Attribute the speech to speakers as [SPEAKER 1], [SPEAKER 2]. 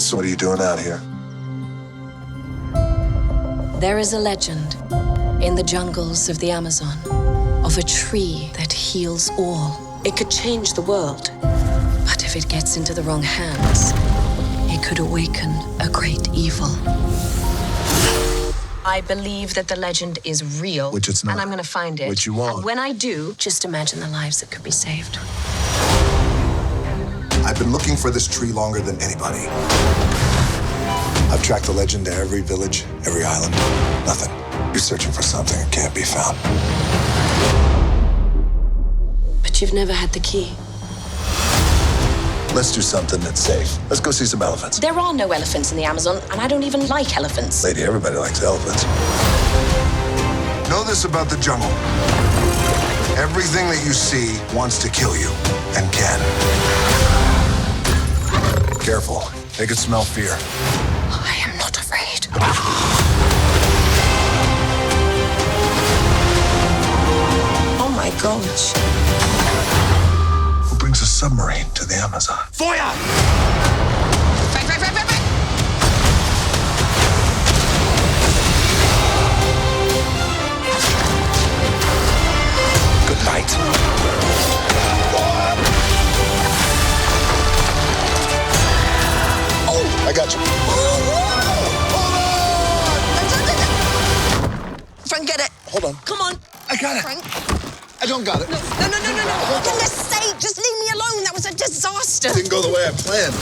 [SPEAKER 1] So what are you doing out here?
[SPEAKER 2] There is a legend in the jungles of the Amazon of a tree that heals all. It could change the world, but if it gets into the wrong hands, it could awaken a great evil. I believe that the legend is real.
[SPEAKER 1] Which it's not.
[SPEAKER 2] And I'm going to find it.
[SPEAKER 1] Which you won't.
[SPEAKER 2] And when I do, just imagine the lives that could be saved.
[SPEAKER 1] I've been looking for this tree longer than anybody. I've tracked the legend to every village, every island. Nothing. You're searching for something that can't be found.
[SPEAKER 2] But you've never had the key.
[SPEAKER 1] Let's do something that's safe. Let's go see some elephants.
[SPEAKER 2] There are no elephants in the Amazon, and I don't even like elephants.
[SPEAKER 1] Lady, everybody likes elephants. Know this about the jungle. Everything that you see wants to kill you, and can. Careful. They can smell fear.
[SPEAKER 2] I am not afraid. Oh my gosh.
[SPEAKER 1] Who brings a submarine to the Amazon?
[SPEAKER 3] Feuer!
[SPEAKER 2] Back, back, back, back, back.
[SPEAKER 1] Good night. Oh, I got you.
[SPEAKER 2] Frank, get it.
[SPEAKER 1] Hold on.
[SPEAKER 2] Come on.
[SPEAKER 1] I got it.
[SPEAKER 2] Frank.
[SPEAKER 1] I don't got it.
[SPEAKER 2] No. For goodness sake, just leave me alone. That was a disaster.
[SPEAKER 1] Didn't go the way I planned.